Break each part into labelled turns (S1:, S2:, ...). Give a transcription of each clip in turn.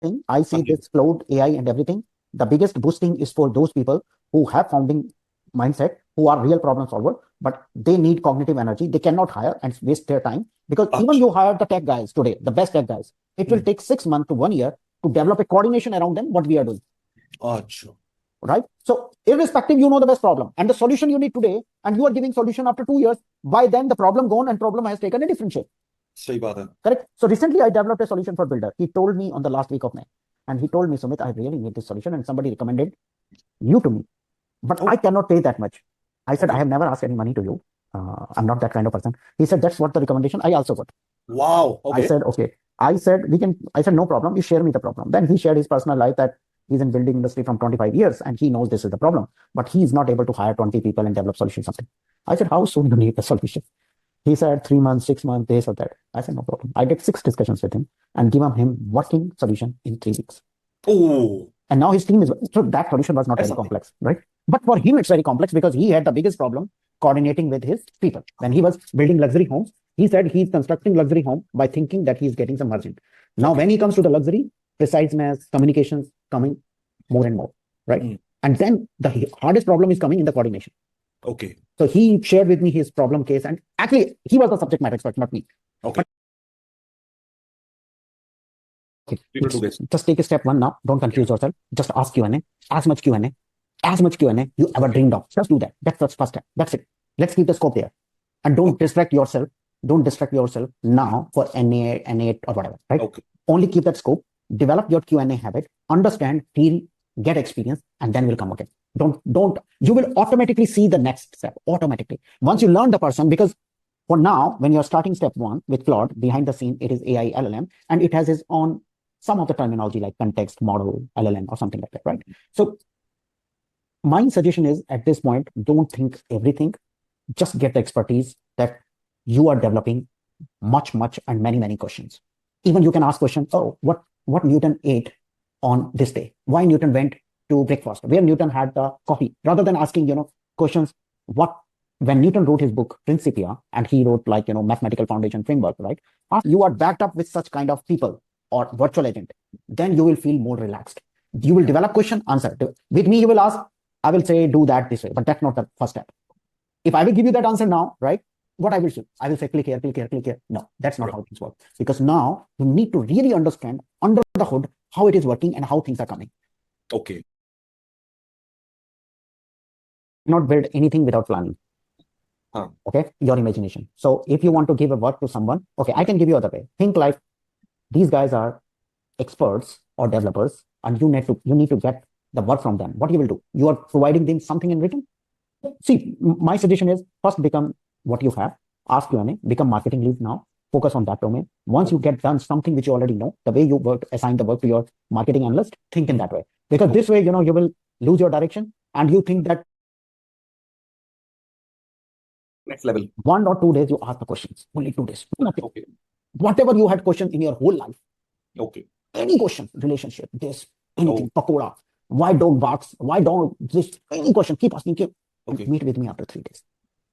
S1: thing. I see this Claude AI and everything. The biggest boosting is for those people who have founding mindset, who are real problem solver, but they need cognitive energy. They cannot hire and waste their time, because even you hire the tech guys today, the best tech guys, it will take 6 months to 1 year to develop a coordination around them, what we are doing. Right? So irrespective, you know the best problem and the solution you need today, and you are giving solution after 2 years. By then the problem gone and problem has taken a different shape. Correct. So recently I developed a solution for builder. He told me on the last week of May, and he told me, Sumit, I really need this solution, and somebody recommended you to me, but I cannot pay that much. I said, I have never asked any money to you. I'm not that kind of person. He said, that's what the recommendation I also got.
S2: Wow.
S1: I said, okay. I said, no problem. You share me the problem. Then he shared his personal life, that he's in building industry from 25 years and he knows this is the problem, but he's not able to hire 20 people and develop solution something. I said, how soon do you need the solution? He said 3 months, 6 months, this or that. I said, no problem. I did 6 discussions with him and given him working solution in 3 weeks.
S2: Oh.
S1: And now his team is, so that solution was not very complex, right? But for him, it's very complex because he had the biggest problem coordinating with his people. When he was building luxury homes, he said he's constructing luxury home by thinking that he's getting some margin. Now, when he comes to the luxury, preciseness, communications coming more and more, right? And then the hardest problem is coming in the coordination.
S2: Okay.
S1: So he shared with me his problem case, and actually he was the subject matter expert, not me.
S2: Okay.
S1: Just take a step 1 now. Don't confuse yourself. Just ask Q&A, as much Q&A you ever dreamed of. Just do that. That's the first step. That's it. Let's keep the scope there. And don't distract yourself. Don't distract yourself now for N8 or whatever, right?
S2: Okay.
S1: Only keep that scope. Develop your Q&A habit. Understand, feel, get experience, and then we'll come again. You will automatically see the next step, automatically. Once you learn the person, because for now, when you're starting step 1 with Claude, behind the scene, it is AI LLM, and it has its own, some of the terminology like context, model, LLM, or something like that, right? So my suggestion is, at this point, don't think everything. Just get the expertise that you are developing much, and many questions. Even you can ask questions, oh, what Newton ate on this day? Why Newton went to breakfast? Where Newton had the coffee? Rather than asking, questions, when Newton wrote his book, Principia, and he wrote mathematical foundation framework, right? You are backed up with such kind of people or virtual agent, then you will feel more relaxed. You will develop question, answer. With me, you will ask, I will say, do that this way, but that's not the first step. If I will give you that answer now, right? What I will do? I will say, click here, click here, click here. No, that's not how things work. Because now you need to really understand under the hood how it is working and how things are coming.
S2: Okay.
S1: Not build anything without planning. Okay, your imagination. So if you want to give a work to someone, okay, I can give you other way. Think like these guys are experts or developers, and you need to get the work from them. What you will do? You are providing them something in written. See, my suggestion is first become what you have. Ask Q&A, become marketing lead now. Focus on that domain. Once you get done something which you already know, the way you assign the work to your marketing analyst, think in that way. Because this way, you will lose your direction, and you think that
S2: next level.
S1: 1 or 2 days you ask the questions. Only 2 days. Nothing.
S2: Okay.
S1: Whatever you had questions in your whole life.
S2: Okay.
S1: Any question, relationship, this, anything, pakoda, why don't box, why don't this, any question, keep asking.
S2: Okay.
S1: Meet with me after 3 days.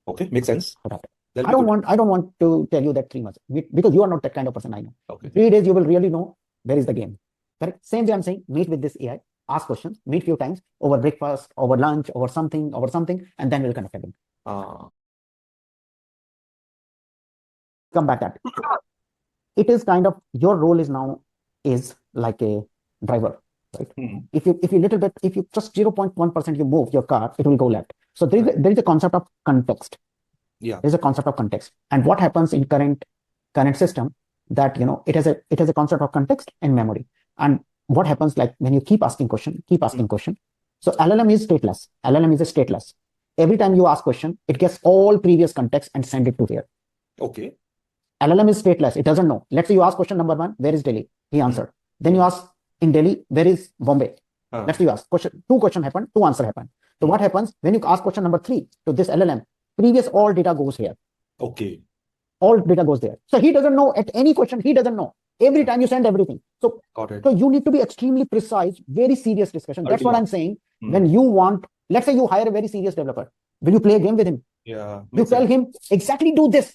S2: Okay, makes sense.
S1: Right. I don't want to tell you that 3 months, because you are not that kind of person, I know.
S2: Okay.
S1: 3 days you will really know where is the game. Correct? Same way I'm saying, meet with this AI, ask questions, meet few times over breakfast, over lunch, over something, and then we'll connect again. Come back at it. It is kind of, your role is now is like a driver, right? If you just 0.1% you move your car, it will go left. So there is a concept of context.
S2: Yeah.
S1: There's a concept of context. And what happens in current system, that it has a concept of context and memory. And what happens, like when you keep asking question. So LLM is stateless. LLM is a stateless. Every time you ask question, it gets all previous context and send it to here.
S2: Okay.
S1: LLM is stateless. It doesn't know. Let's say you ask question number 1, where is Delhi? He answered. Then you ask, in Delhi, where is Bombay? Let's say you ask question, 2 question happened, 2 answer happened. So what happens when you ask question number 3 to this LLM? Previous all data goes here.
S2: Okay.
S1: All data goes there. So he doesn't know at any question. He doesn't know. Every time you send everything. So,
S2: got it.
S1: So you need to be extremely precise, very serious discussion. That's what I'm saying. When you want, let's say you hire a very serious developer. Will you play a game with him?
S2: Yeah.
S1: You tell him exactly do this,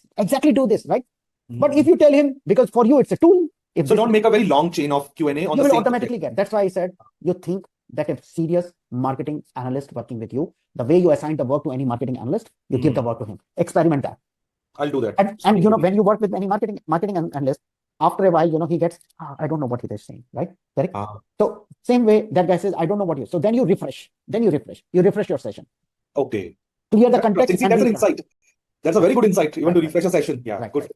S1: right? But if you tell him, because for you it's a tool, If
S2: So
S1: this
S2: don't make a very long chain of Q&A on
S1: you
S2: the
S1: will
S2: same
S1: automatically get. That's why I said you think that a serious marketing analyst working with you, the way you assign the work to any marketing analyst, you give the work to him. Experiment that.
S2: I'll do that.
S1: And you know, when you work with any marketing analyst, after a while, you know, he gets, I don't know what he is saying, right? Correct? So same way that guy says, I don't know what you. So then you refresh. You refresh your session.
S2: Okay.
S1: Clear the context.
S2: See, that's an insight. That's a very good insight, even to refresh a session. Yeah,
S1: Right,
S2: good.
S1: right.